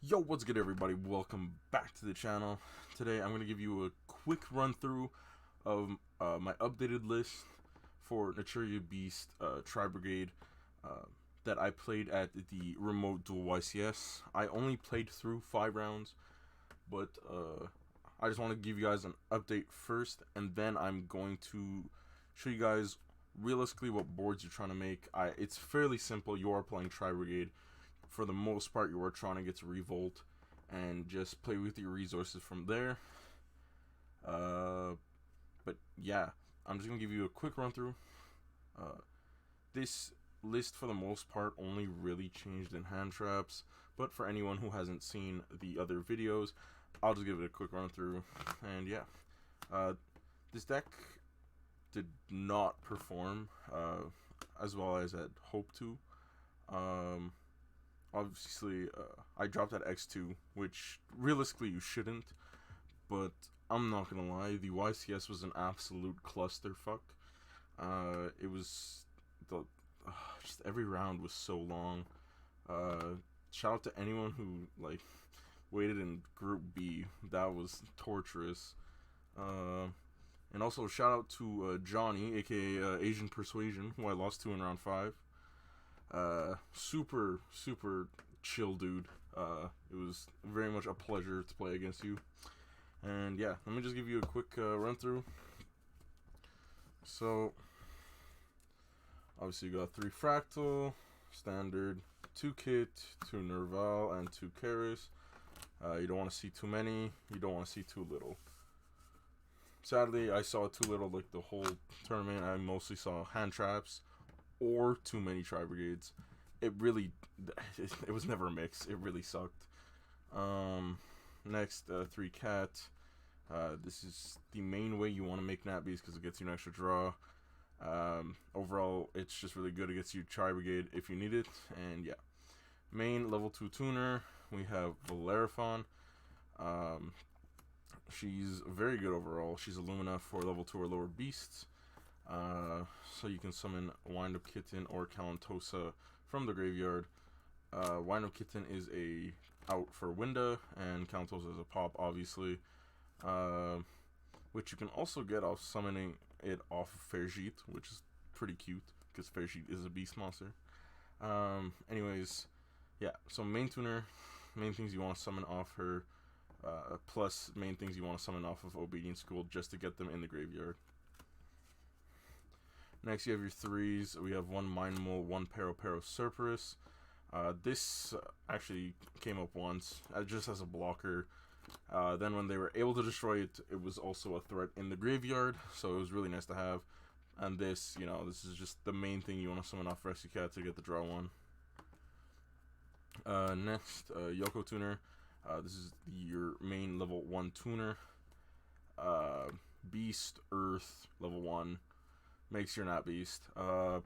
Yo, what's good everybody? Welcome back to the channel. Today I'm going to give you a quick run through of my updated list for Naturia Beast Tri-Brigade that I played at the remote dual YCS. I only played through 5 rounds, but I just want to give you guys an update first, and then I'm going to show you guys realistically what boards you're trying to make. It's fairly simple. You are playing Tri-Brigade. For the most part, you are trying to get to Revolt and just play with your resources from there. But yeah, I'm just gonna give you a quick run through. This list, for the most part, only really changed in hand traps. But for anyone who hasn't seen the other videos, I'll just give it a quick run through. And yeah, this deck did not perform as well as I'd hoped to. Obviously, I dropped at X2, which realistically you shouldn't, but I'm not gonna lie, the YCS was an absolute clusterfuck. It was just every round was so long. Shout out to anyone who waited in Group B. That was torturous. And also shout out to Johnny, aka Asian Persuasion, who I lost to in round 5. Super chill dude. It was very much a pleasure to play against you. And yeah, let me just give you a quick run through. So obviously you got 3 Fractal, Standard, 2 Kit, 2 Nerval, and 2 Karis. You don't want to see too many, you don't want to see too little. Sadly, I saw too little like the whole tournament. I mostly saw hand traps or too many Tri-Brigades. It was never a mix. It really sucked. Next, 3 Cat. This is the main way you want to make Nat Beast because it gets you an extra draw. Overall, it's just really good. It gets you Tri-Brigade if you need it. And yeah. Main level 2 tuner, we have Valeraphon. She's very good overall. She's Illumina for level 2 or lower beasts. So you can summon Wind-Up Kitten or Kalantosa from the graveyard. Wind-Up Kitten is a out for Winda, and Kalantosa is a pop, obviously. Which you can also get off summoning it off of Ferjit, which is pretty cute, because Ferjit is a beast monster. Anyways, yeah, so main tuner, main things you want to summon off her, plus main things you want to summon off of Obedience School just to get them in the graveyard. Next, you have your 3s. We have 1 Mind Mole, 1 Pero Cerberus. This actually came up once, just as a blocker. Then when they were able to destroy it, it was also a threat in the graveyard, so it was really nice to have. And this, this is just the main thing you want to summon off Rescue Cat to get the draw 1. Next, Yoko Tuner. This is your main level 1 tuner. Beast, Earth, level 1. Makes your Nat Beast.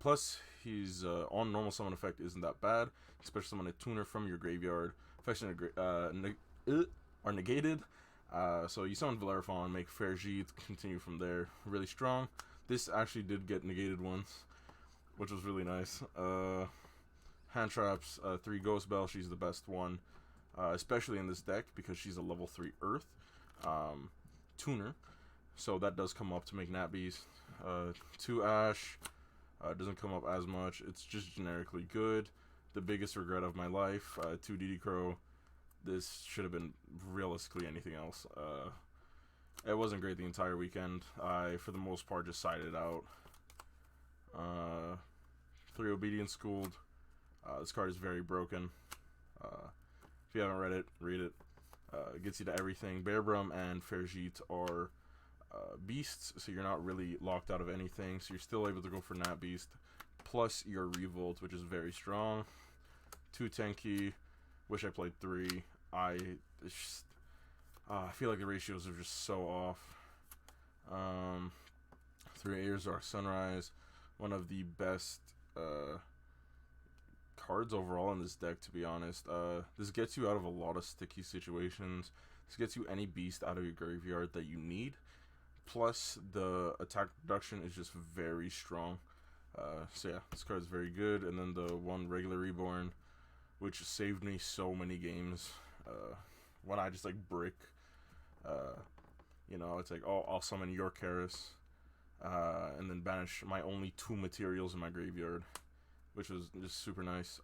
Plus, he's on normal summon effect isn't that bad. Especially summon a tuner from your graveyard. Effects are negated. So you summon Valeraphon, make Ferjit, continue from there. Really strong. This actually did get negated once, which was really nice. Hand traps, 3 Ghost Bell. She's the best one, especially in this deck because she's a level 3 Earth tuner. So that does come up to make Nat Beast. 2 Ash, doesn't come up as much. It's just generically good. The biggest regret of my life, 2 DD Crow. This should have been realistically anything else. It wasn't great the entire weekend. I, for the most part, just sided out. 3 Obedience Schooled. This card is very broken. If you haven't read it, read it. It gets you to everything. Bearbrum and Ferjit are beasts, so you're not really locked out of anything, so you're still able to go for Nat Beast, plus your Revolt, which is very strong. 2 Tenki, wish I played 3. I feel like the ratios are just so off. 3 Aerzarch Sunrise, one of the best cards overall in this deck, to be honest. This gets you out of a lot of sticky situations. This gets you any beast out of your graveyard that you need. Plus, the attack reduction is just very strong. So yeah, this card is very good. And then the 1 Regular Reborn, which saved me so many games. when I just like brick, you know, it's like, oh, I'll summon your Karis, and then banish my only 2 materials in my graveyard, which was just super nice.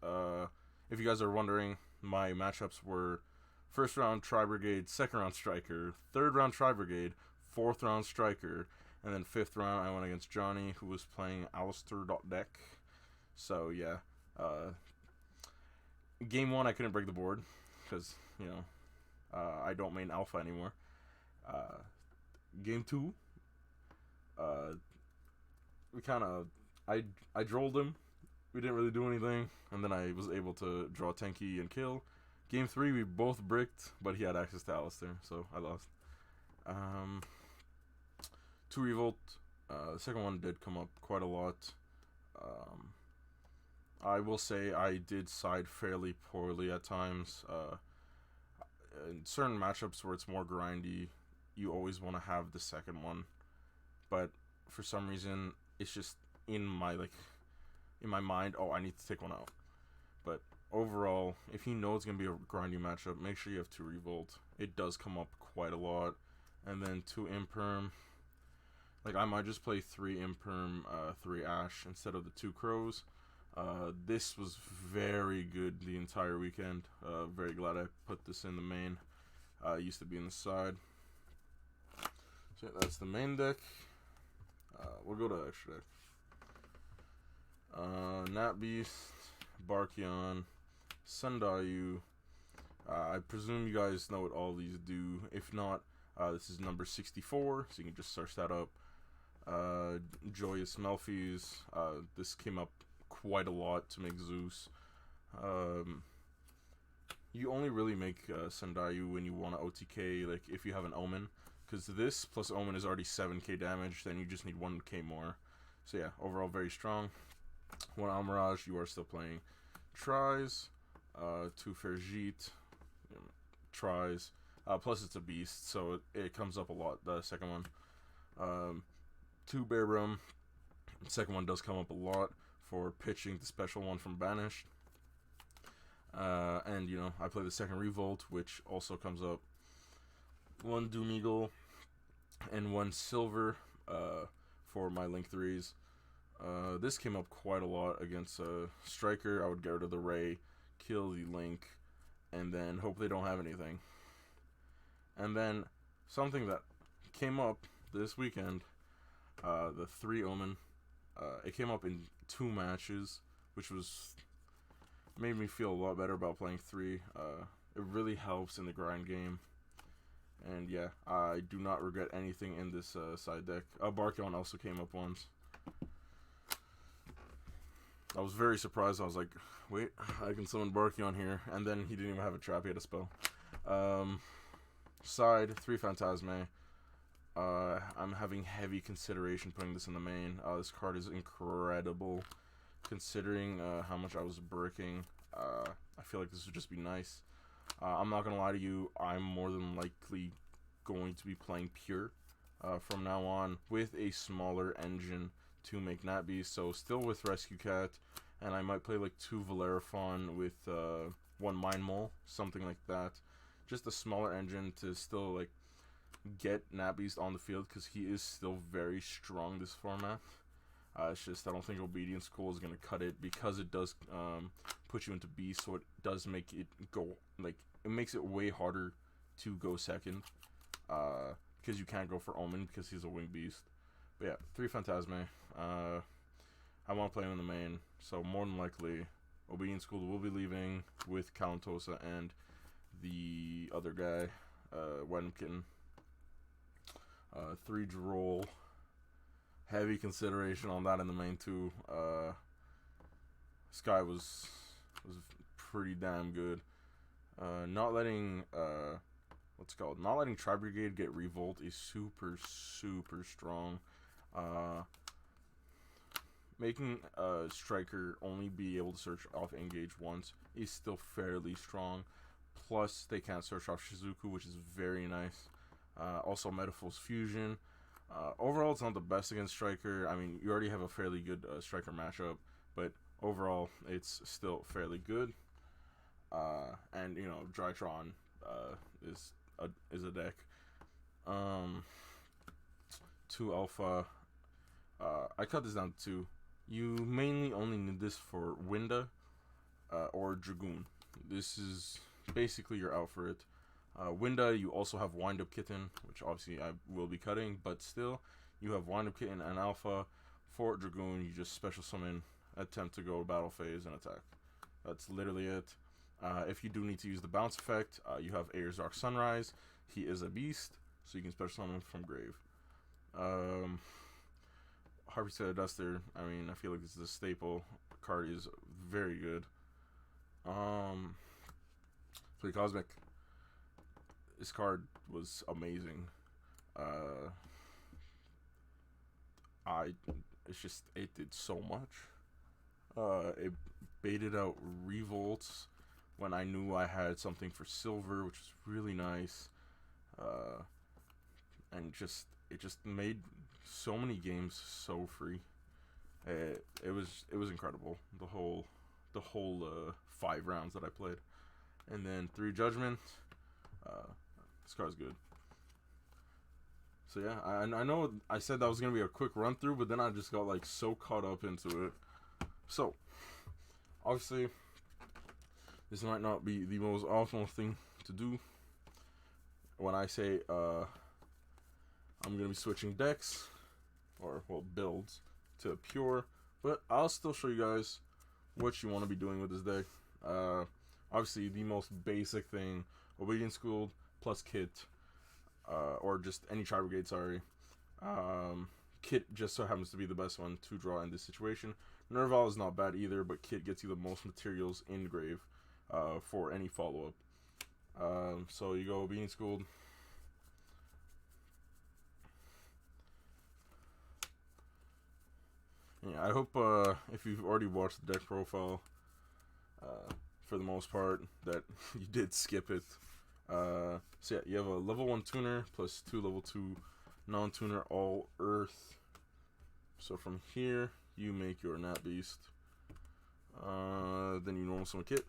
If you guys are wondering, my matchups were first round Tri-Brigade, second round Striker, third round Tri-Brigade, fourth round Striker, and then fifth round I went against Johnny, who was playing Alistair.deck. So yeah, game 1 I couldn't break the board because, you know, I don't main Alpha anymore. Game 2, we kind of, I drolled him. We didn't really do anything, and then I was able to draw Tenki and kill. Game 3, we both bricked, but he had access to Alistair, so I lost. 2 Revolt. The second one did come up quite a lot. I will say I did side fairly poorly at times. In certain matchups where it's more grindy, you always want to have the second one, but for some reason it's just in my mind, oh, I need to take one out. But overall, if you know it's gonna be a grindy matchup, make sure you have 2 Revolt. It does come up quite a lot. And then 2 Imperm. Like, I might just play 3 Imperm, 3 Ash instead of the 2 Crows. This was very good the entire weekend. Very glad I put this in the main. It used to be in the side. So yeah, that's the main deck. We'll go to extra deck. Nat Beast, Barkion, Sundayu. I presume you guys know what all these do. If not, this is number 64, so you can just search that up. Joyous Melfi's. This came up quite a lot to make Zeus. You only really make Sundayu when you want to OTK, like if you have an Omen, because this plus Omen is already 7k damage, then you just need 1k more. So yeah, overall very strong. 1 Almirage, you are still playing Tries, 2 Ferjit, Tries, plus it's a beast, so it comes up a lot, the second one. 2 Bearbrum, the second one does come up a lot for pitching the special one from Banished. And, you know, I play the second Revolt, which also comes up. 1 Doom Eagle, and 1 Silver for my Link 3s. This came up quite a lot against Striker. I would get rid of the Ray, kill the Link, and then hope they don't have anything. And then something that came up this weekend, the 3 Omen. It came up in 2 matches, which made me feel a lot better about playing 3. It really helps in the grind game. And yeah, I do not regret anything in this side deck. Barkion also came up once. I was very surprised. I was like, wait, I can summon Barkion here. And then he didn't even have a trap, he had a spell. Side, 3 Phantasme. I'm having heavy consideration putting this in the main. This card is incredible. Considering how much I was bricking, I feel like this would just be nice. I'm not going to lie to you, I'm more than likely going to be playing Pure from now on with a smaller engine to make Nat Beast, so still with Rescue Cat, and I might play like 2 Valeraphon with 1 Mind Mole, something like that. Just a smaller engine to still like get Nat Beast on the field, because he is still very strong this format. It's just I don't think Obedience School is going to cut it, because it does put you into Beast, so it does make it go, like, it makes it way harder to go second, because you can't go for Omen because he's a Winged Beast. But yeah, 3 Phantasme. I want to play him in the main, so more than likely Obedience School will be leaving with Kalantosa and the other guy, Wenkin. 3 Droll. Heavy consideration on that in the main too. Sky was pretty damn good. Not letting not letting Tri-Brigade get Revolt is super strong. Making Striker only be able to search off Engage once is still fairly strong. Plus they can't search off Shizuku, which is very nice. Also Metaphor's Fusion. Overall, it's not the best against Striker. I mean, you already have a fairly good Striker matchup, but overall, it's still fairly good. And, you know, Drytron is a deck. 2 alpha. I cut this down to 2. You mainly only need this for Winda or Dragoon. This is basically your out for it. Winda, you also have Wind Up Kitten, which obviously I will be cutting, but still, you have Wind Up Kitten and Alpha. For Dragoon, you just special summon, attempt to go battle phase, and attack. That's literally it. If you do need to use the bounce effect, you have Air's Dark Sunrise. He is a beast, so you can special summon from grave. Harvey said Duster. I mean, I feel like this is a staple. The card is very good. Free Cosmic. This card was amazing. It did so much. It baited out Revolts when I knew I had something for silver, which is really nice. And it just made so many games so free. It was incredible. The whole 5 rounds that I played, and then 3 Judgment. This card's good. So yeah, I know I said that was gonna be a quick run through, but then I just got like so caught up into it. So obviously, this might not be the most optimal thing to do. When I say I'm gonna be switching decks, or well builds, to pure, but I'll still show you guys what you want to be doing with this deck. Obviously, the most basic thing: Obedience School plus Kit. Or just any Tri-Brigade, sorry. Kit just so happens to be the best one to draw in this situation. Nerval is not bad either, but Kit gets you the most materials in grave for any follow-up. So you go Obedience School. Yeah, I hope if you've already watched the deck profile, for the most part, that you did skip it. So yeah, you have a level 1 tuner plus 2 level 2 non-tuner all earth. So from here, you make your Nat Beast. Then you normal summon Kit.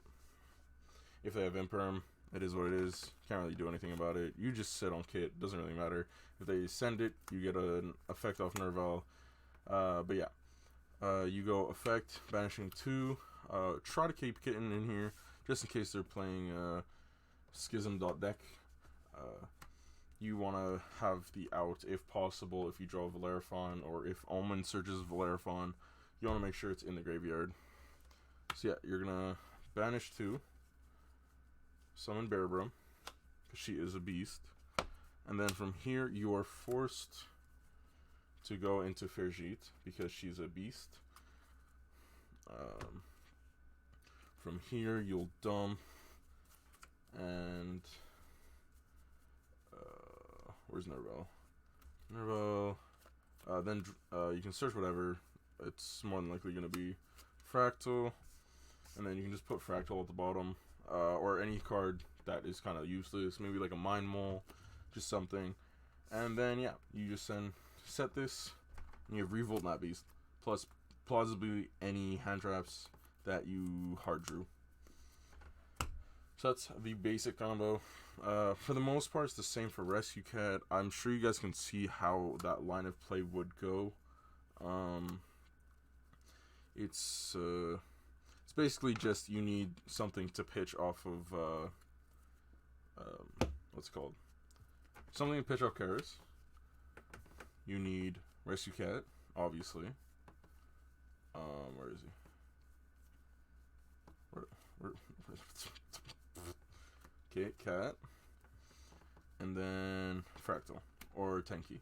If they have Imperm, it is what it is. Can't really do anything about it. You just sit on Kit, doesn't really matter. If they send it, you get an effect off Nerval. But yeah, you go effect, banishing 2. Try to keep Kitten in here, just in case they're playing Schism.deck. You want to have the out if possible. If you draw Valeraphon, or if Omen searches Valeraphon, you want to make sure it's in the graveyard. So yeah, you're gonna banish 2, summon Bearbrum, because she is a beast, and then from here you are forced to go into Ferjit because she's a beast. From here you'll dump, and where's Nerval? Nerval. Then you can search whatever. It's more than likely going to be Fractal, and then you can just put Fractal at the bottom, or any card that is kind of useless, maybe like a Mind Mole, just something. And then yeah, you just set this, and you have Revolt Nat Beast, plus plausibly any hand traps that you hard drew. So that's the basic combo. For the most part, it's the same for Rescue Cat. I'm sure you guys can see how that line of play would go. It's basically just you need something to pitch off of, what's it called? Something to pitch off Karis. You need Rescue Cat, obviously. Where is he? Where okay, Cat. And then Fractal, or Tenki.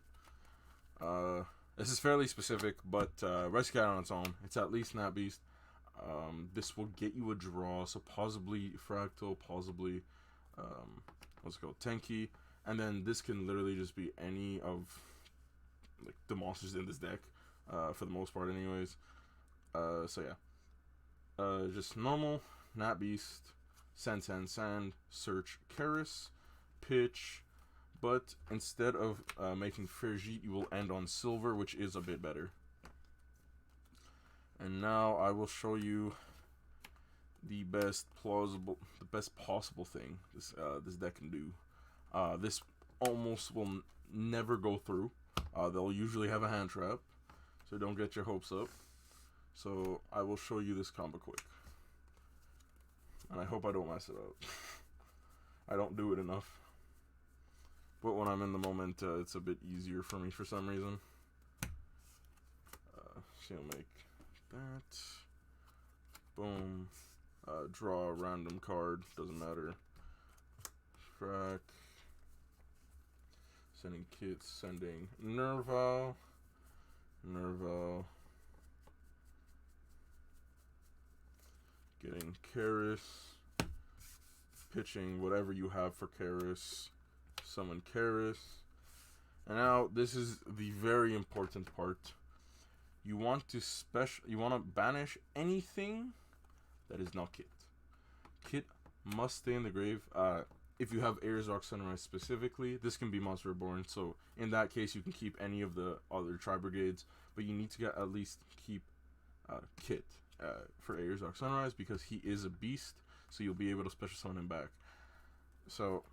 This is fairly specific, but Rescue Cat on its own, it's at least Nat Beast. This will get you a draw, so possibly Fractal, possibly, what's it called, Tenki. And then this can literally just be any of like the monsters in this deck, for the most part anyways. So yeah. Just normal, Nat Beast, sand, search Karis, pitch, but instead of making Ferjit, you will end on silver, which is a bit better. And now I will show you the best possible thing this deck can do. This almost will never go through. They'll usually have a hand trap, so don't get your hopes up. So I will show you this combo quick, and I hope I don't mess it up. I don't do it enough, but when I'm in the moment, it's a bit easier for me for some reason. So you'll make that. Boom. Draw a random card, doesn't matter. Track. Sending kits, sending Nerval. Getting Karis. Pitching whatever you have for Karis. Summon Karis. And now this is the very important part. You want to banish anything that is not Kit. Kit must stay in the grave. If you have Arzok Sunrise specifically, this can be Monster Reborn, so in that case you can keep any of the other Tri-Brigades, but you need to at least keep Kit for Arzok Sunrise, because he is a beast, so you'll be able to special summon him back. So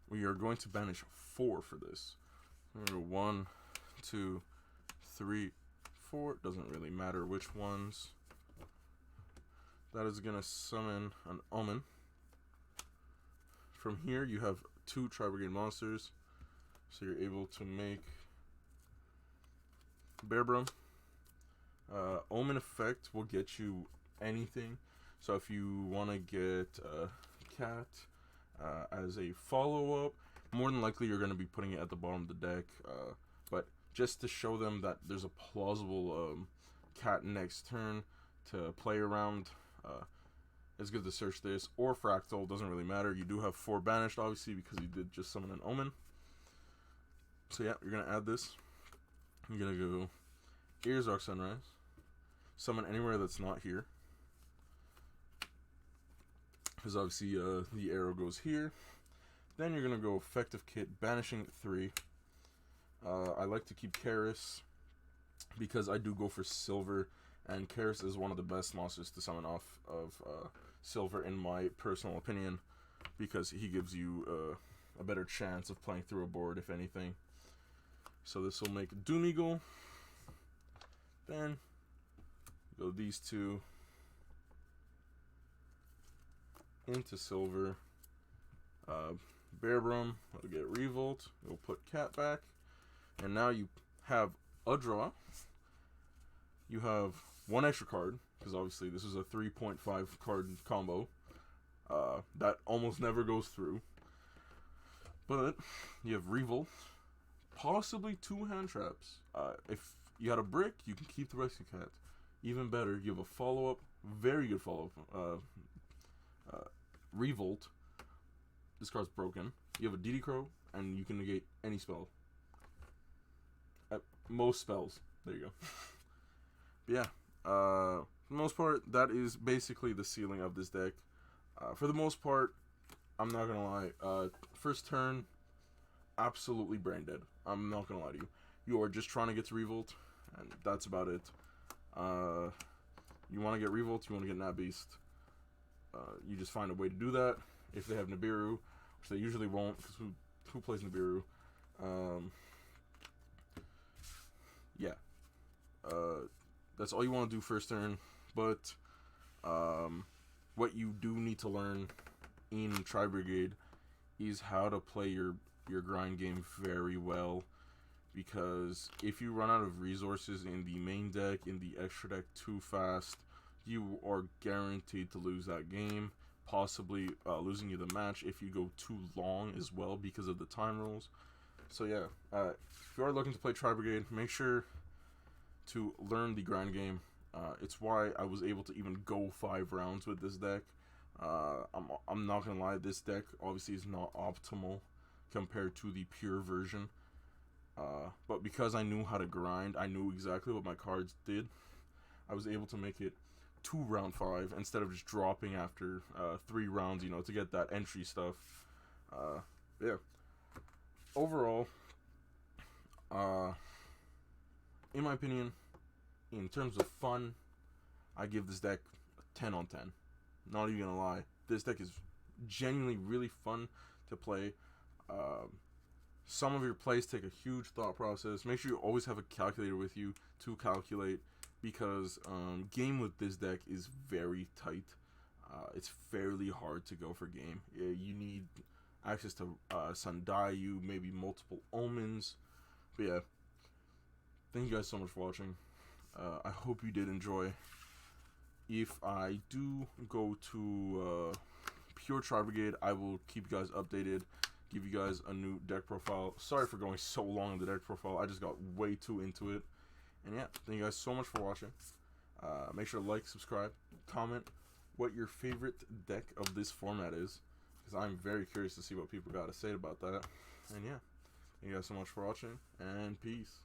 we are going to banish 4 for this. 1, 2, 3, 4. Doesn't really matter which ones. That is going to summon an Omen. From here, you have 2 Tri-Brigade monsters, so you're able to make Bearbrum. Omen effect will get you anything. So if you want to get Cat as a follow-up, more than likely you're going to be putting it at the bottom of the deck. But just to show them that there's a plausible Cat next turn to play around, it's good to search this, or Fractal, doesn't really matter. You do have 4 banished, obviously, because you did just summon an Omen. So yeah, you're going to add this. You're going to go Arzok Sunrise, summon anywhere that's not here, because obviously the arrow goes here. Then you're going to go Effective Kit, banishing 3. I like to keep Karis, because I do go for silver, and Karis is one of the best monsters to summon off of silver, in my personal opinion, because he gives you a better chance of playing through a board, if anything. So this will make TheMooseYGO. Then go these 2 into silver. Bearbrum will get Revolt. We'll put Cat back, and now you have a draw. You have 1 extra card, because obviously this is a 3.5 card combo that almost never goes through. But you have Revolt, possibly 2 hand traps. If you had a brick, you can keep the Rescue Cat. Even better, you have a follow-up, very good follow-up. Revolt. This card's broken. You have a DD Crow, and you can negate any spell. Most spells. There you go. But yeah, for the most part, that is basically the ceiling of this deck. For the most part, I'm not gonna lie. First turn, absolutely brain dead. I'm not gonna lie to you. You are just trying to get to Revolt, and that's about it. You want to get Revolt, you want to get Nat Beast. You just find a way to do that. If they have Nibiru, which they usually won't, because who plays Nibiru? Yeah. That's all you want to do first turn. But what you do need to learn in Tri-Brigade is how to play your grind game very well. Because if you run out of resources in the main deck, in the extra deck too fast, you are guaranteed to lose that game. Possibly losing you the match if you go too long as well, because of the time rules. So yeah, if you are looking to play Tri-Brigade, make sure to learn the grind game. It's why I was able to even go 5 rounds with this deck. I'm not gonna lie, this deck obviously is not optimal compared to the pure version. But because I knew how to grind, I knew exactly what my cards did, I was able to make it to round 5 instead of just dropping after 3 rounds, you know, to get that entry stuff. Yeah. Overall, in my opinion, in terms of fun, I give this deck a 10 on 10. Not even gonna lie. This deck is genuinely really fun to play. Some of your plays take a huge thought process. Make sure you always have a calculator with you to calculate, because game with this deck is very tight. It's fairly hard to go for game. You need access to Sundial, maybe multiple omens. But yeah, thank you guys so much for watching. I hope you did enjoy. If I do go to Pure Tri Brigade, I will keep you guys updated, give you guys a new deck profile. Sorry for going so long on the deck profile. I just got way too into it. And yeah, thank you guys so much for watching. Make sure to like, subscribe, comment what your favorite deck of this format is, because I'm very curious to see what people got to say about that. And yeah, thank you guys so much for watching, and peace.